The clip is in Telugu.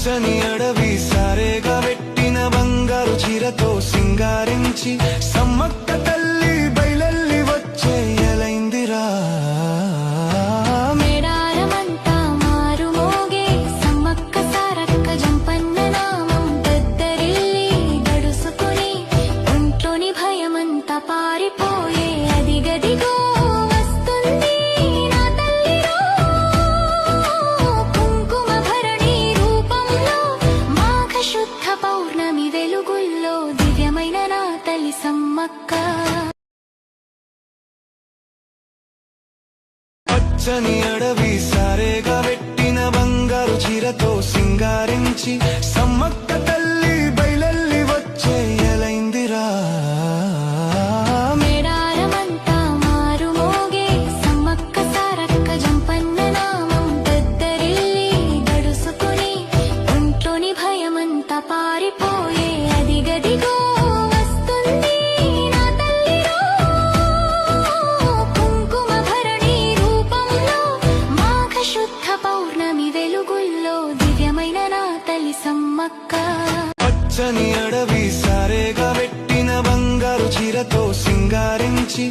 పచ్చని అడవి సారేగా పెట్టిన బంగారు చీరతో సింగారించి సమ్మక్క తల్లి బయలల్లి వచ్చే ఎలైందిరా మేడారమంతా మారుమోగే సమ్మక్క సారక్క జంపన్న నామం పెద్దరిల్లి గడుసుకుని ఒంట్లోని భయమంతా పారిపోయే అదిగదిగో వస్తుంది నా తల్లిరో కుంకుమ భరణి రూపంలో మాఘ శుద్ధ పౌర్ణమి వెలుగుల్లో దివ్యమైన నా తల్లి సమ్మక్క పచ్చని అడవి సారేగా పెట్టిన బంగారు చీరతో సింగారించి సమ్మక్క తల్లి బయలల్లి వచ్చే ఎలైందిరా మేడారమంతా మారుమోగే సమ్మక్క సారక్క జంపన్న నామం పెద్దరిల్లి గడుసుకుని ఒంట్లోని భయమంతా పారిపోయే అదిగదిగో వస్తుంది నా తల్లిరో కుంకుమ భరణి రూపంలో మాఘ శుద్ధ పౌర్ణమి వెలుగుల్లో దివ్యమైన నా తల్లి సమ్మక్క పచ్చని అడవి సారేగా పెట్టిన బంగారు చీరతో సింగారించి